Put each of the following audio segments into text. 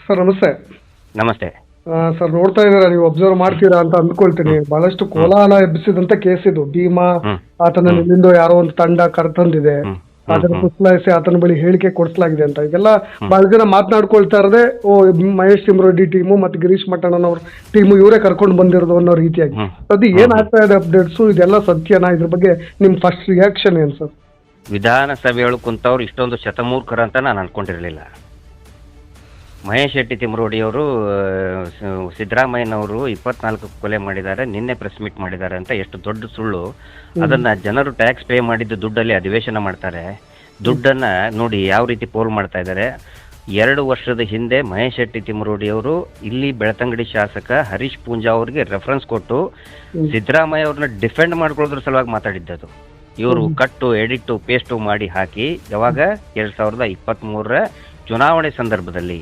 Sir ನಮಸ್ತೆ. ನಮಸ್ತೆ. Sir ನೋಡ್ತಾ ಇದ್ದೀರಾ, ನೀವು ಅಬ್ಸರ್ವ್ ಮಾಡ್ತೀರಾ ಅಂತ ಅಂದ್ಕೊಳ್ತೀನಿ. ಬಹಳಷ್ಟು ಕೋಲಾಹಲ ಎಬ್ಬಿಸಿದಂತ ಕೇಸ್ ಇದು. ಭೀಮಾ ಆತನ ನಿಲ್ಲಿಂದ ಯಾರೋ ಒಂದು ತಂಡ ಕರೆತಂದಿದೆ, ಅದನ್ನು ಪುಸ್ಲಾಯಿಸಿ ಆತನ ಬಳಿ ಹೇಳಿಕೆ ಕೊಡಿಸಲಾಗಿದೆ ಅಂತ ಈಗೆಲ್ಲ ಬಹಳ ಜನ ಮಾತನಾಡ್ಕೊಳ್ತಾ ಇರದೆ, ಓ ಮಹೇಶ್ ತಿಮ್ರೋಡಿ ಟೀಮು ಮತ್ತೆ ಗಿರೀಶ್ ಮಟ್ಟಣ್ಣನವ್ರ ಟೀಮು ಇವರೇ ಕರ್ಕೊಂಡು ಬಂದಿರೋದು ಅನ್ನೋ ರೀತಿಯಾಗಿ. ಅದು ಏನಾಗ್ತಾ ಇದೆ ಅಪ್ಡೇಟ್ಸು, ಇದೆಲ್ಲ ಸತ್ಯನಾ? ಇದ್ರ ಬಗ್ಗೆ ನಿಮ್ ಫಸ್ಟ್ ರಿಯಾಕ್ಷನ್ ಏನ್ ಸರ್? ವಿಧಾನಸಭೆಯೊಳಗೆ ಕುಂತವ್ರು ಇಷ್ಟೊಂದು ಶತಮೂರ್ಖರ ಅಂತ ನಾನು ಅನ್ಕೊಂಡಿರಲಿಲ್ಲ. ಮಹೇಶ್ ಶೆಟ್ಟಿ ತಿಮ್ರೋಡಿಯವರು ಸಿದ್ದರಾಮಯ್ಯನವರು 24 ಕೊಲೆ ಮಾಡಿದ್ದಾರೆ, ನಿನ್ನೆ ಪ್ರೆಸ್ ಮೀಟ್ ಮಾಡಿದ್ದಾರೆ ಅಂತ ಎಷ್ಟು ದೊಡ್ಡ ಸುಳ್ಳು. ಅದನ್ನ ಜನರು ಟ್ಯಾಕ್ಸ್ ಪೇ ಮಾಡಿದ್ದು ದುಡ್ಡಲ್ಲಿ ಅಧಿವೇಶನ ಮಾಡ್ತಾರೆ. ದುಡ್ಡನ್ನ ನೋಡಿ ಯಾವ ರೀತಿ ಪೋಲ್ ಮಾಡ್ತಾ ಇದ್ದಾರೆ. 2 ವರ್ಷದ ಹಿಂದೆ ಮಹೇಶ್ ಶೆಟ್ಟಿ ತಿಮ್ರೋಡಿಯವರು ಇಲ್ಲಿ ಬೆಳ್ತಂಗಡಿ ಶಾಸಕ ಹರೀಶ್ ಪೂಂಜಾ ಅವರಿಗೆ ರೆಫರೆನ್ಸ್ ಕೊಟ್ಟು ಸಿದ್ದರಾಮಯ್ಯ ಅವ್ರನ್ನ ಡಿಫೆಂಡ್ ಮಾಡ್ಕೊಳ್ಳೋದ್ರ ಸಲುವಾಗಿ ಮಾತಾಡಿದ್ದದು. ಇವರು ಕಟ್ಟು ಎಡಿಟ್ಟು ಪೇಸ್ಟು ಮಾಡಿ ಹಾಕಿ ಯಾವಾಗ 2023 ಚುನಾವಣೆ ಸಂದರ್ಭದಲ್ಲಿ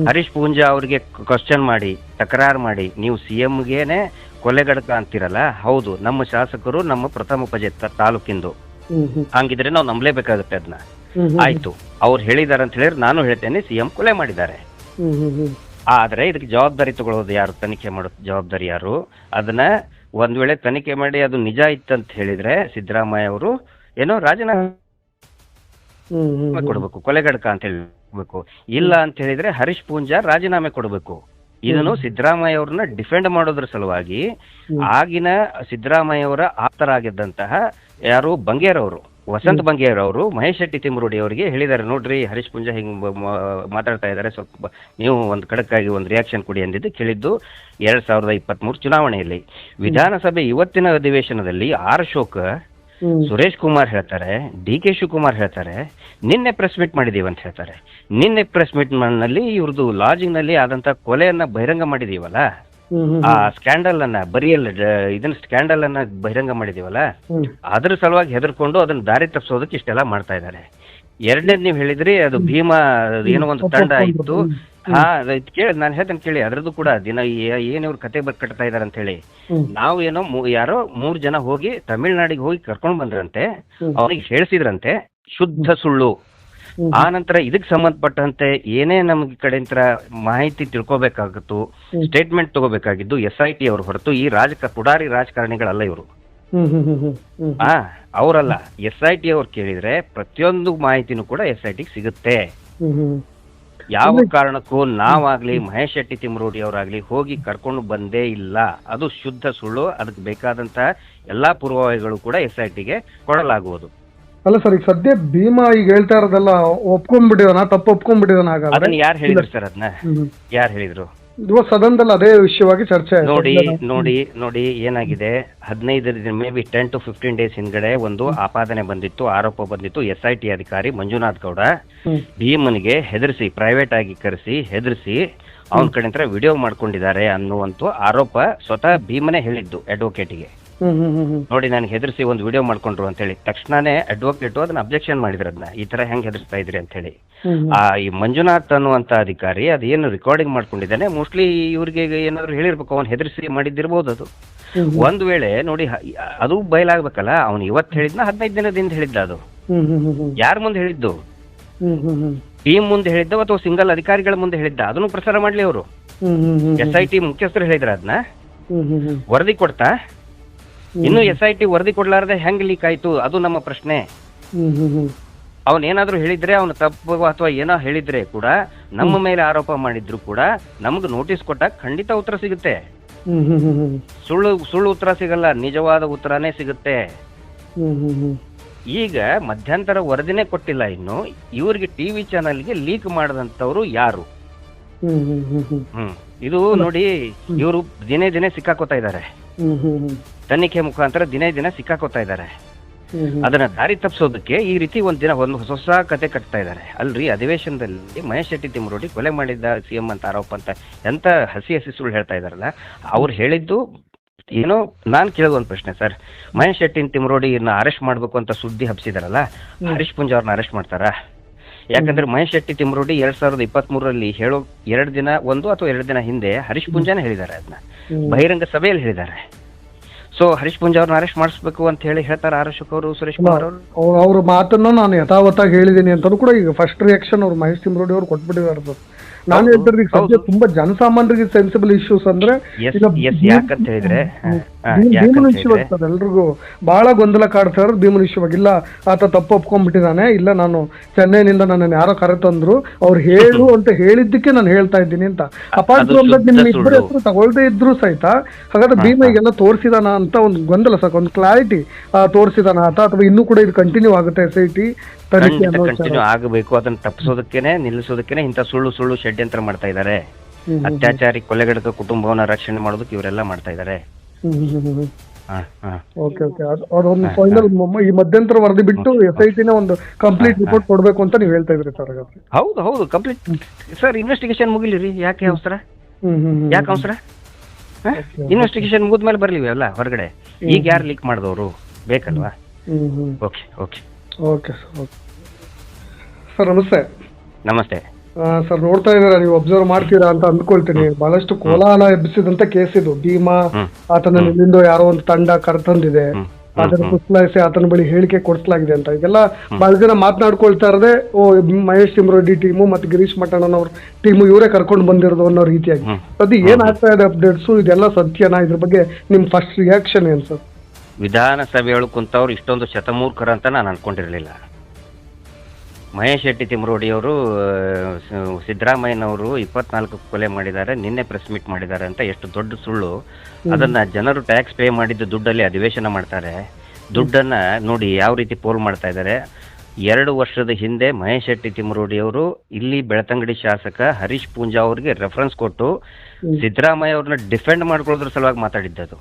ಹರೀಶ್ ಪೂಂಜಾ ಅವರಿಗೆ ಕ್ವಶನ್ ಮಾಡಿ ತಕರಾರು ಮಾಡಿ, ನೀವು CMಗೇನೆ ಕೊಲೆಗಡಕ ಅಂತೀರಲ್ಲ, ಹೌದು ನಮ್ಮ ಶಾಸಕರು ನಮ್ಮ ಪ್ರಥಮ ಪಜೆ ತಾಲೂಕಿಂದು, ಹಂಗಿದ್ರೆ ನಾವು ನಂಬಲೇಬೇಕಾಗುತ್ತೆ ಅದನ್ನ. ಆಯ್ತು, ಅವ್ರು ಹೇಳಿದಾರೆ ಅಂತ ಹೇಳಿದ್ರೆ ನಾನು ಹೇಳ್ತೇನೆ CM ಕೊಲೆ ಮಾಡಿದ್ದಾರೆ. ಆದ್ರೆ ಇದಕ್ಕೆ ಜವಾಬ್ದಾರಿ ತಗೊಳ್ಳೋದು ಯಾರು? ತನಿಖೆ ಮಾಡೋ ಜವಾಬ್ದಾರಿ ಯಾರು? ಅದನ್ನ ಒಂದ್ ವೇಳೆ ತನಿಖೆ ಮಾಡಿ ಅದು ನಿಜ ಇತ್ತಂತ ಹೇಳಿದ್ರೆ ಸಿದ್ದರಾಮಯ್ಯ ಅವರು ಏನೋ ರಾಜೀನಾಮೆ ಕೊಡಬೇಕು, ಕೊಲೆಗಡಕ ಅಂತ ಹೇಳ್ಬೇಕು. ಇಲ್ಲ ಅಂತ ಹೇಳಿದ್ರೆ ಹರೀಶ್ ಪೂಂಜಾ ರಾಜೀನಾಮೆ ಕೊಡಬೇಕು. ಇದನ್ನು ಸಿದ್ದರಾಮಯ್ಯ ಅವ್ರನ್ನ ಡಿಫೆಂಡ್ ಮಾಡೋದ್ರ ಸಲುವಾಗಿ ಆಗಿನ ಸಿದ್ದರಾಮಯ್ಯ ಅವರ ಆಪ್ತರಾಗಿದ್ದಂತಹ ಯಾರು ಬಂಗೇರವರು, ವಸಂತ ಬಂಗೇರವರು ಮಹೇಶ್ ಶೆಟ್ಟಿ ತಿಮ್ರೋಡಿ ಅವರಿಗೆ ಹೇಳಿದ್ದಾರೆ, ನೋಡ್ರಿ ಹರೀಶ್ ಪೂಂಜಾ ಹಿಂಗ್ ಮಾತಾಡ್ತಾ ಇದ್ದಾರೆ, ಸ್ವಲ್ಪ ನೀವು ಒಂದು ಖಡಕ್ಕಾಗಿ ಒಂದು ರಿಯಾಕ್ಷನ್ ಕೊಡಿ ಅಂದಿದ್ದು ಕೇಳಿದ್ದು 2023 ಚುನಾವಣೆಯಲ್ಲಿ. ವಿಧಾನಸಭೆ ಇವತ್ತಿನ ಅಧಿವೇಶನದಲ್ಲಿ ಆರ್ ಅಶೋಕ್, ಸುರೇಶ್ ಕುಮಾರ್ ಹೇಳ್ತಾರೆ, DK ಶಿವಕುಮಾರ್ ಹೇಳ್ತಾರೆ, ನಿನ್ನೆ ಪ್ರೆಸ್ ಮೀಟ್ ಮಾಡಿದೀವಿ ಅಂತ ಹೇಳ್ತಾರೆ. ನಿನ್ನೆ ಪ್ರೆಸ್ ಮೀಟ್ ನಲ್ಲಿ ಇವ್ರದ್ದು ಲಾಡ್ಜಿಂಗ್ ನಲ್ಲಿ ಆದಂತ ಕೊಲೆಯನ್ನ ಬಹಿರಂಗ ಮಾಡಿದೀವಲ್ಲ, ಆ ಸ್ಕ್ಯಾಂಡಲ್ ಅನ್ನ ಇದನ್ನ ಸ್ಕ್ಯಾಂಡಲ್ ಅನ್ನ ಬಹಿರಂಗ ಮಾಡಿದೀವಲ್ಲ, ಅದ್ರ ಸಲುವಾಗಿ ಹೆದರ್ಕೊಂಡು ಅದನ್ನ ದಾರಿ ತಪ್ಪಿಸೋದಕ್ಕೆ ಇಷ್ಟೆಲ್ಲ ಮಾಡ್ತಾ ಇದ್ದಾರೆ. ಎರಡನೇದ್ ನೀವ್ ಹೇಳಿದ್ರಿ, ಅದು ಭೀಮಾ ಏನೋ ಒಂದು ತಂಡ ಇತ್ತು. ಕೇಳಿ, ನಾನು ಹೇಳ್ತೇನೆ ಕೇಳಿ, ಅದ್ರದ್ದು ಕೂಡ ದಿನ ಏನ್ ಇವ್ರು ಕತೆ ಕಟ್ತಾ ಇದಾರೆ ಅಂತ ಹೇಳಿ. ನಾವು ಏನೋ ಯಾರೋ 3 ಜನ ಹೋಗಿ ತಮಿಳ್ನಾಡಿಗೆ ಹೋಗಿ ಕರ್ಕೊಂಡ್ ಬಂದ್ರಂತೆ, ಅವ್ರಿಗೆ ಹೇಳಿಸಿದ್ರಂತೆ, ಶುದ್ಧ ಸುಳ್ಳು. ಆ ನಂತರ ಇದಕ್ಕೆ ಸಂಬಂಧಪಟ್ಟಂತೆ ಏನೇ ನಮ್ಗೆ ಕಡೆಯಿಂದ ಮಾಹಿತಿ ತಿಳ್ಕೊಬೇಕಾಗಿತ್ತು, ಸ್ಟೇಟ್ಮೆಂಟ್ ತಗೋಬೇಕಾಗಿದ್ದು SIT ಅವ್ರು ಹೊರತು ಈ ಪುಡಾರಿ ರಾಜಕಾರಣಿಗಳಲ್ಲ ಇವರು. ಅವರಲ್ಲ. SIT ಅವ್ರು ಕೇಳಿದ್ರೆ ಪ್ರತಿಯೊಂದು ಮಾಹಿತಿನೂ ಕೂಡ SIT ಸಿಗುತ್ತೆ. ಯಾವ ಕಾರಣಕ್ಕೂ ನಾವಾಗ್ಲಿ ಮಹೇಶ್ ಶೆಟ್ಟಿ ತಿಮ್ರೋಡಿ ಅವರಾಗ್ಲಿ ಹೋಗಿ ಕರ್ಕೊಂಡು ಬಂದೇ ಇಲ್ಲ. ಅದು ಶುದ್ಧ ಸುಳ್ಳು. ಅದಕ್ಕೆ ಬೇಕಾದಂತ ಎಲ್ಲಾ ಪೂರ್ವಾಯಿಗಳು ಕೂಡ SITಗೆ ಕೊಡಲಾಗುವುದು. ಅಲ್ಲ ಸರ್, ಈಗ ಸದ್ಯ ಭೀಮಾ ಈಗ ಹೇಳ್ತಾ ಇರೋದೆಲ್ಲ ಒಪ್ಕೊಂಡ್ಬಿಟ್ಟಿದಾನ, ತಪ್ಪು ಒಪ್ಕೊಂಡ್ಬಿಟ್ಟಿದಾನ? ಅದನ್ನ ಯಾರು ಹೇಳಿದ್ರು ಸರ್? ಅದನ್ನ ಯಾರು ಹೇಳಿದ್ರು? ಇವತ್ತು ಸದನದಲ್ಲಿ ಅದೇ ವಿಷಯವಾಗಿ ಚರ್ಚೆ. ನೋಡಿ ಏನಾಗಿದೆ, 15 ಮೇ ಬಿ 10 to 15 ಡೇಸ್ ಹಿಂದ್ಗಡೆ ಒಂದು ಆಪಾದನೆ ಬಂದಿತ್ತು, ಆರೋಪ ಬಂದಿತ್ತು. SIT ಅಧಿಕಾರಿ ಮಂಜುನಾಥ್ ಗೌಡ ಭೀಮನಿಗೆ ಹೆದರಿಸಿ, ಪ್ರೈವೇಟ್ ಆಗಿ ಕರೆಸಿ ಹೆದರಿಸಿ ಅವನ ಕಡೆ ವಿಡಿಯೋ ಮಾಡ್ಕೊಂಡಿದ್ದಾರೆ ಅನ್ನುವಂತ ಆರೋಪ ಸ್ವತಃ ಭೀಮನೇ ಹೇಳಿದ್ದು ಅಡ್ವೊಕೇಟಿಗೆ. ನೋಡಿ, ನನಗೆ ಹೆದರಿಸಿ ಒಂದು ವಿಡಿಯೋ ಮಾಡ್ಕೊಂಡ್ರು ಅಂತ ಹೇಳಿ ತಕ್ಷಣನೇ ಅಡ್ವೊಕೇಟ್ ಅದನ್ನ ಅಬ್ಜೆಕ್ಷನ್ ಮಾಡಿದ್ರು. ಅದನ್ನ ಈ ತರ ಹೆಂಗ್ ಹೆದರ್ಸ್ತಾ ಇದ್ರಿ ಅಂತ ಹೇಳಿ. ಈ ಮಂಜುನಾಥ್ ಅನ್ನುವಂತ ಅಧಿಕಾರಿ ಅದೇನು ರೆಕಾರ್ಡಿಂಗ್ ಮಾಡ್ಕೊಂಡಿದ್ದಾನೆ, ಮೋಸ್ಟ್ಲಿ ಇವ್ರಿಗೆ ಏನಾದ್ರು ಹೇಳಿರ್ಬೇಕು, ಅವ್ನು ಹೆದರಿಸಿ ಮಾಡಿದ್ದಿರ್ಬೋದು. ಅದು ಒಂದ್ ವೇಳೆ ನೋಡಿ, ಅದು ಬಯಲಾಗ್ಬೇಕಲ್ಲ. ಅವ್ನು ಇವತ್ತು ಹೇಳಿದ್ನ 15 ದಿನದಿಂದ ಹೇಳಿದ್ದ? ಅದು ಯಾರ ಮುಂದೆ ಹೇಳಿದ್ದು? ಟೀಮ್ ಮುಂದೆ ಹೇಳಿದ್ದ ಅಥವಾ ಸಿಂಗಲ್ ಅಧಿಕಾರಿಗಳ ಮುಂದೆ ಹೇಳಿದ್ದ? ಅದನ್ನು ಪ್ರಸಾರ ಮಾಡ್ಲಿ ಅವರು. SIT ಮುಖ್ಯಸ್ಥರು ಹೇಳಿದ್ರ ಅದನ್ನ? ವರದಿ ಕೊಡ್ತಾ? ಇನ್ನು SIT ವರದಿ ಕೊಡ್ಲಾರ್ದೆ ಹೆಂಗ್ ಲೀಕ್ ಆಯ್ತು? ಅದು ನಮ್ಮ ಪ್ರಶ್ನೆ. ಅವನೇನಾದ್ರೂ ಹೇಳಿದ್ರೆ, ಅವನು ತಪ್ಪು ಅಥವಾ ಏನೋ ಹೇಳಿದ್ರೆ ಕೂಡ, ನಮ್ಮ ಮೇಲೆ ಆರೋಪ ಮಾಡಿದ್ರು ಕೂಡ ನಮ್ಗೆ ನೋಟಿಸ್ ಕೊಟ್ಟಾಗ ಖಂಡಿತ ಉತ್ತರ ಸಿಗುತ್ತೆ. ಸುಳ್ಳು ಉತ್ತರ ಸಿಗಲ್ಲ, ನಿಜವಾದ ಉತ್ತರನೇ ಸಿಗುತ್ತೆ. ಈಗ ಮಧ್ಯಂತರ ವರದಿನೇ ಕೊಟ್ಟಿಲ್ಲ ಇನ್ನು. ಇವ್ರಿಗೆ TV ಚಾನೆಲ್ಗೆ ಲೀಕ್ ಮಾಡದಂತವ್ರು ಯಾರು? ಇದು ನೋಡಿ, ಇವರು ದಿನೇ ಸಿಕ್ಕಾಕೋತಾ ಇದ್ದಾರೆ. ತನಿಖೆ ಮುಖಾಂತರ ದಿನೇ ಸಿಕ್ಕಾಕೋತಾ ಇದ್ದಾರೆ. ಅದನ್ನ ದಾರಿ ತಪ್ಪಿಸೋದಕ್ಕೆ ಈ ರೀತಿ ಒಂದು ಹೊಸ ಕತೆ ಕಟ್ತಾ ಇದ್ದಾರೆ. ಅಲ್ರಿ, ಅಧಿವೇಶನದಲ್ಲಿ ಮಹೇಶ್ ಶೆಟ್ಟಿ ತಿಮ್ರೋಡಿ ಕೊಲೆ ಮಾಡಿದ್ದ CM ಅಂತ ಆರೋಪ ಅಂತ ಎಂತ ಹಸಿ ಸುಳ್ಳು ಹೇಳ್ತಾ ಇದಾರಲ್ಲ. ಅವ್ರು ಹೇಳಿದ್ದು ಏನೋ. ನಾನ್ ಕೇಳೋದು ಒಂದು ಪ್ರಶ್ನೆ ಸರ್, ಮಹೇಶ್ ಶೆಟ್ಟಿ ತಿಮ್ರೋಡಿನ ಅರೆಸ್ಟ್ ಮಾಡ್ಬೇಕು ಅಂತ ಸುದ್ದಿ ಹಬ್ಸಿದಾರಲ್ಲ, ಹರೀಶ್ ಪೂಂಜಾ ಅವ್ರನ್ನ ಅರೆಸ್ಟ್ ಮಾಡ್ತಾರ? ಯಾಕಂದ್ರೆ ಮಹೇಶ್ ಶೆಟ್ಟಿ ತಿಮ್ರೋಡಿ 2023 ಹೇಳೋ 2 ದಿನ ಅಥವಾ 2 ದಿನ ಹಿಂದೆ ಹರೀಶ್ ಪೂಂಜಾನೇ ಹೇಳಿದ್ದಾರೆ. ಅದನ್ನ ಬಹಿರಂಗ ಸಭೆಯಲ್ಲಿ ಹೇಳಿದ್ದಾರೆ. ಸೊ ಹರೀಶ್ ಪೂಂಜಾ ಅವ್ರನ್ನ ಅರೆಸ್ಟ್ ಮಾಡಿಸ್ಬೇಕು ಅಂತ ಹೇಳಿ ಹೇಳ್ತಾರೆ ಆರ್ ಅಶೋಕ್ ಅವರು, ಸುರೇಶ್ ಕುಮಾರ್ ಅವರು. ಅವ್ರ ಮಾತನ್ನ ನಾನು ಯಥಾವತ್ತಾಗಿ ಹೇಳಿದ್ದೀನಿ ಅಂತಾನು ಕೂಡ ಈಗ ಫಸ್ಟ್ ರಿಯಾಕ್ಷನ್ ಅವ್ರು ಮಹೇಶ್ ತಿಮ್ರೋಡಿ ಅವ್ರು ಕೊಟ್ಬಿಟ್ಟಿದ್ದಾರೆ. ನಾನು ಹೌದು, ಹೇಳ್ತಿರೋದು ಈಗ ಸದ್ಯ ಹೌದು. ತುಂಬಾ ಜನಸಾಮಾನ್ಯರಿಗೆ ಸೆನ್ಸಿಬಲ್ ಇಶ್ಯೂಸ್ ಅಂದ್ರೆ ಎಸ್ ಈಗ ಎಸ್ ಯಾಕಂತ ಹೇಳಿದ್ರೆ ಭೀಮನ್ ಯಾಕಂತ ಇಶ್ಯೂ ಹೇಳಿದ್ರೆ ಆಗ್ತದೆ ಎಲ್ರಿಗೂ ಬಹಳ ಗೊಂದಲ ಕಾಡ್ತಾ ಇರೋದು ಭೀಮನ್ ಇಶ್ಯೂ ಇಲ್ಲ ಆತ ತಪ್ಪು ಒಪ್ಕೊಂಡ್ಬಿಟ್ಟಿದ್ದಾನೆ ಇಲ್ಲ ನಾನು ಚೆನ್ನೈನಿಂದ ನನ್ನನ್ನು ಯಾರೋ ಕರೆತಂದ್ರು ಅವ್ರು ಹೇಳು ಅಂತ ಹೇಳಿದ್ದಕ್ಕೆ ನಾನು ಹೇಳ್ತಾ ಇದ್ದೀನಿ ಅಂತ ಅಪಾರ್ಟ್ ಅದು ಫ್ರಮ್ ದಟ್ ಶುದ್ಧ ನಿಮ್ಮ ಇಬ್ಬರ ಸುಳ್ಳು. ಹೆಸರು ತಗೊಳ್ದೇ ಇದ್ರು ಸಹಿತ ಹಾಗಾದ್ರೆ ಭೀಮ ಈಗೆಲ್ಲ ತೋರಿಸಿದಾನ ಅಂತ ಒಂದು ಗೊಂದಲ ಸಾಕು ಒಂದು ಕ್ಲಾರಿಟಿ ತೋರಿಸಿದಾನ ಆತ ಅಥವಾ ಇನ್ನೂ ಕೂಡ ಇದು ಕಂಟಿನ್ಯೂ ಆಗುತ್ತೆ SIT ತನಿಖೆ ಖಂಡಿತ ಅನ್ನೋ ವಿಚಾರ. ಕಂಟಿನ್ಯೂ ಆಗಬೇಕು, ಅದನ್ನ ತಪ್ಪಿಸೋದಕ್ಕೇನೆ ನಿಲ್ಲಿಸೋದಕ್ಕೇನೆ ಇಂಥ ಸುಳ್ಳು ಷಡ್ಯಂತ್ರ ಮಾಡ್ತಾ ಇದ್ದಾರೆ. ಅತ್ಯಾಚಾರಿ ಕೊಲೆಗಡಕ ಕುಟುಂಬವನ್ನ ರಕ್ಷಣೆ ಮಾಡೋದಕ್ಕೆ ಇವರೆಲ್ಲ ಮಾಡ್ತಾ ಇದ್ದಾರೆ. ಓಕೆ ಅದೊಂದು ಫೈನಲ್ ಈ ಮಧ್ಯಂತರ ವರದಿ ಬಿಟ್ಟು SIT ನ ಒಂದು ಕಂಪ್ಲೀಟ್ ರಿಪೋರ್ಟ್ ಕೊಡ್ಬೇಕು ಅಂತ ನೀವು ಹೇಳ್ತಾ ಇದ್ರಿ ಸರ್ ಹಾಗಾದ್ರೆ. ಹೌದು ಕಂಪ್ಲೀಟ್ ಸರ್. ಇನ್ವೆಸ್ಟಿಗೇಷನ್ ಮುಗಿಲಿರಿ, ಯಾಕೆ ಅವಸರ? ಯಾಕೆ ಅವಸರ? ಇನ್ವೆಸ್ಟಿಗೇಷನ್ ಮುಗಿದ್ಮೇಲೆ ಬರ್ಲಿವಿ ಅಲ್ಲ ಹೊರಗಡೆ. ಈಗ ಯಾರು ಲೀಕ್ ಮಾಡಿದವರು ಬೇಕಲ್ವಾ? ಓಕೆ ಓಕೆ ಓಕೆ ಸರ್ ನಮಸ್ತೆ. ನಮಸ್ತೆ. ಸರ್ ನೋಡ್ತಾ ಇದ್ದೀರಾ, ನೀವು ಅಬ್ಸರ್ವ್ ಮಾಡ್ತೀರಾ ಅಂತ ಅಂದ್ಕೊಳ್ತೀನಿ. ಬಹಳಷ್ಟು ಕೋಲಾಹಲ ಎಬ್ಬಿಸಿದಂತ ಕೇಸ್ ಇದು. ಭೀಮಾ ಆತನ ಇಲ್ಲಿಂದ ಯಾರೋ ಒಂದು ತಂಡ ಕರೆತಂದಿದೆ, ಅದನ್ನು ಪುಸ್ಲಾಯಿಸಿ ಆತನ ಬಳಿ ಹೇಳಿಕೆ ಕೊಡಿಸಲಾಗಿದೆ ಅಂತ ಇದೆಲ್ಲ ಬಹಳ ಜನ ಮಾತನಾಡ್ಕೊಳ್ತಾ ಇರದೆ ಮಹೇಶ್ ತಿಮ್ರೋಡಿ ಟೀಮು ಮತ್ತೆ ಗಿರೀಶ್ ಮಠಣ್ಣನವ್ರ ಟೀಮು ಇವರೇ ಕರ್ಕೊಂಡು ಬಂದಿರೋದು ಅನ್ನೋ ರೀತಿಯಾಗಿ. ಅದು ಏನಾಗ್ತಾ ಇದೆ ಅಪ್ಡೇಟ್ಸು, ಇದೆಲ್ಲ ಸತ್ಯನಾ? ಇದ್ರ ಬಗ್ಗೆ ನಿಮ್ ಫಸ್ಟ್ ರಿಯಾಕ್ಷನ್ ಏನ್ ಸರ್? ವಿಧಾನಸಭೆಯೊಳಗೆ ಕುಂತವ್ರು ಇಷ್ಟೊಂದು ಶತಮೂರ್ಖರ ಅಂತ ನಾನು ಅನ್ಕೊಂಡಿರಲಿಲ್ಲ. ಮಹೇಶ್ ಶೆಟ್ಟಿ ತಿಮ್ರೋಡಿಯವರು ಸಿದ್ದರಾಮಯ್ಯನವರು 24 ಕೊಲೆ ಮಾಡಿದ್ದಾರೆ, ನಿನ್ನೆ ಪ್ರೆಸ್ ಮೀಟ್ ಮಾಡಿದ್ದಾರೆ ಅಂತ ಎಷ್ಟು ದೊಡ್ಡ ಸುಳ್ಳು. ಅದನ್ನ ಜನರು ಟ್ಯಾಕ್ಸ್ ಪೇ ಮಾಡಿದ್ದು ದುಡ್ಡಲ್ಲಿ ಅಧಿವೇಶನ ಮಾಡ್ತಾರೆ. ದುಡ್ಡನ್ನ ನೋಡಿ ಯಾವ ರೀತಿ ಪೋಲ್ ಮಾಡ್ತಾ ಇದ್ದಾರೆ. 2 ವರ್ಷದ ಹಿಂದೆ ಮಹೇಶ್ ಶೆಟ್ಟಿ ತಿಮ್ರೋಡಿಯವರು ಇಲ್ಲಿ ಬೆಳ್ತಂಗಡಿ ಶಾಸಕ ಹರೀಶ್ ಪೂಂಜಾ ಅವರಿಗೆ ರೆಫರೆನ್ಸ್ ಕೊಟ್ಟು ಸಿದ್ದರಾಮಯ್ಯ ಅವ್ರನ್ನ ಡಿಫೆಂಡ್ ಮಾಡ್ಕೊಳ್ಳೋದ್ರ ಸಲುವಾಗಿ ಮಾತಾಡಿದ್ದದು.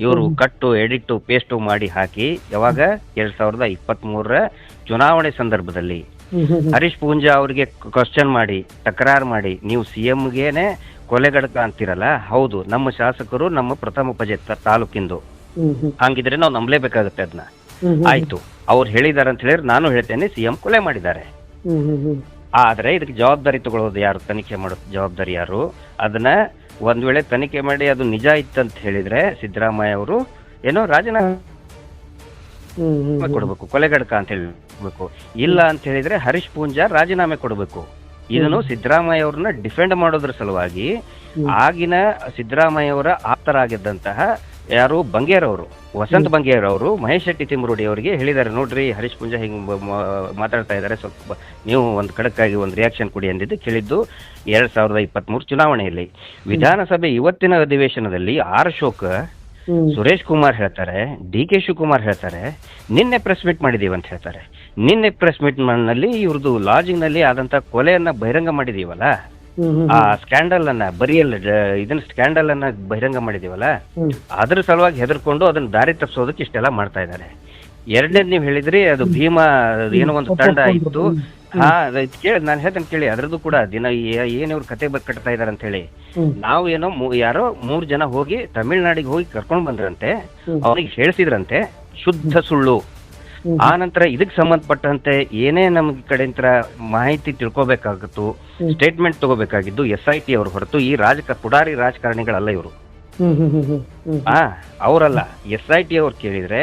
ಇವರು ಕಟ್ಟು ಎಡಿಟ್ಟು ಪೇಸ್ಟು ಮಾಡಿ ಹಾಕಿ ಯಾವಾಗ 2023 ಚುನಾವಣೆ ಸಂದರ್ಭದಲ್ಲಿ ಹರೀಶ್ ಪೂಂಜಾ ಅವರಿಗೆ ಕ್ವಶನ್ ಮಾಡಿ ತಕರಾರು ಮಾಡಿ, ನೀವು CMಗೇನೆ ಕೊಲೆಗಡಕ ಅಂತೀರಲ್ಲ, ಹೌದು ನಮ್ಮ ಶಾಸಕರು ನಮ್ಮ ಪ್ರಥಮ ಪಜೆ ತಾಲೂಕಿಂದು, ಹಂಗಿದ್ರೆ ನಾವು ನಂಬಲೇಬೇಕಾಗುತ್ತೆ ಅದನ್ನ. ಆಯ್ತು, ಅವ್ರು ಹೇಳಿದಾರೆ ಅಂತ ಹೇಳಿದ್ರೆ ನಾನು ಹೇಳ್ತೇನೆ CM ಕೊಲೆ ಮಾಡಿದ್ದಾರೆ. ಆದ್ರೆ ಇದಕ್ಕೆ ಜವಾಬ್ದಾರಿ ತಗೊಳ್ಳೋದು ಯಾರು? ತನಿಖೆ ಮಾಡೋದು ಜವಾಬ್ದಾರಿ ಯಾರು? ಅದನ್ನ ಒಂದ್ ವೇಳೆ ತನಿಖೆ ಮಾಡಿ ಅದು ನಿಜ ಇತ್ತಂತ ಹೇಳಿದ್ರೆ ಸಿದ್ದರಾಮಯ್ಯ ಅವರು ಏನೋ ರಾಜೀನಾಮೆ ಕೊಡಬೇಕು, ಕೊಲೆಗಡಕ ಅಂತ ಹೇಳ್ಬೇಕು. ಇಲ್ಲ ಅಂತ ಹೇಳಿದ್ರೆ ಹರೀಶ್ ಪೂಂಜಾ ರಾಜೀನಾಮೆ ಕೊಡಬೇಕು. ಇದನ್ನು ಸಿದ್ದರಾಮಯ್ಯ ಅವ್ರನ್ನ ಡಿಫೆಂಡ್ ಮಾಡೋದ್ರ ಸಲುವಾಗಿ ಆಗಿನ ಸಿದ್ದರಾಮಯ್ಯ ಅವರ ಆಪ್ತರಾಗಿದ್ದಂತಹ ಯಾರು ಬಂಗೇರ್ ಅವರು, ವಸಂತ್ ಬಂಗೇರ್ ಅವರು ಮಹೇಶ್ ಶೆಟ್ಟಿ ತಿಮ್ರೋಡಿ ಅವರಿಗೆ ಹೇಳಿದ್ದಾರೆ, ನೋಡ್ರಿ ಹರೀಶ್ ಪೂಂಜಾ ಹಿಂಗ್ ಮಾತಾಡ್ತಾ ಇದ್ದಾರೆ, ಸ್ವಲ್ಪ ನೀವು ಒಂದು ಖಡಕ್ಕಾಗಿ ಒಂದು ರಿಯಾಕ್ಷನ್ ಕೊಡಿ ಅಂದಿದ್ದು ಕೇಳಿದ್ದು 2023 ಚುನಾವಣೆಯಲ್ಲಿ. ವಿಧಾನಸಭೆ ಇವತ್ತಿನ ಅಧಿವೇಶನದಲ್ಲಿ ಅಶೋಕ್, ಸುರೇಶ್ ಕುಮಾರ್ ಹೇಳ್ತಾರೆ, DK ಶಿವಕುಮಾರ್ ಹೇಳ್ತಾರೆ, ನಿನ್ನೆ ಪ್ರೆಸ್ ಮೀಟ್ ಮಾಡಿದೀವಿ ಅಂತ ಹೇಳ್ತಾರೆ. ನಿನ್ನೆ ಪ್ರೆಸ್ ಮೀಟ್ ನಲ್ಲಿ ಇವ್ರದ್ದು ಲಾಡ್ಜಿಂಗ್ ನಲ್ಲಿ ಆದಂತ ಕೊಲೆಯನ್ನ ಬಹಿರಂಗ ಮಾಡಿದೀವಲ್ಲ, ಆ ಸ್ಕ್ಯಾಂಡಲ್ ಅನ್ನ ಇದನ್ನ ಸ್ಕ್ಯಾಂಡಲ್ ಅನ್ನ ಬಹಿರಂಗ ಮಾಡಿದೀವಲ್ಲ, ಅದ್ರ ಸಲುವಾಗಿ ಹೆದರ್ಕೊಂಡು ಅದನ್ನ ದಾರಿ ತಪ್ಪಿಸೋದಕ್ಕೆ ಇಷ್ಟೆಲ್ಲ ಮಾಡ್ತಾ ಇದ್ದಾರೆ. ಎರಡನೇದು ನೀವು ಹೇಳಿದ್ರಿ ಅದು ಭೀಮಾ ಏನೋ ಒಂದು ತಂಡ ಇತ್ತು. ಕೇಳಿ ನಾನು ಹೇಳ್ತೇನೆ ಕೇಳಿ, ಅದ್ರದ್ದು ಕೂಡ ದಿನ ಏನ್ ಇವ್ರು ಕತೆ ಕಟ್ತಾ ಇದಾರೆ ಅಂತ ಹೇಳಿ. ನಾವು ಏನೋ ಯಾರೋ 3 ಜನ ಹೋಗಿ ತಮಿಳ್ನಾಡಿಗೆ ಹೋಗಿ ಕರ್ಕೊಂಡ್ ಬಂದ್ರಂತೆ, ಅವ್ರಿಗೆ ಹೇಳ್ಸಿದ್ರಂತೆ, ಶುದ್ಧ ಸುಳ್ಳು. ಆ ನಂತರ ಇದಕ್ಕೆ ಸಂಬಂಧಪಟ್ಟಂತೆ ಏನೇ ನಮ್ ಕಡೆಯಿಂದ ಮಾಹಿತಿ ತಿಳ್ಕೊಬೇಕಾಗಿತ್ತು, ಸ್ಟೇಟ್ಮೆಂಟ್ ತಗೋಬೇಕಾಗಿದ್ದು SIT ಅವ್ರು ಹೊರತು ಈ ಪುಡಾರಿ ರಾಜಕಾರಣಿಗಳಲ್ಲ ಇವರು. ಅವರಲ್ಲ. SIT ಅವ್ರು ಕೇಳಿದ್ರೆ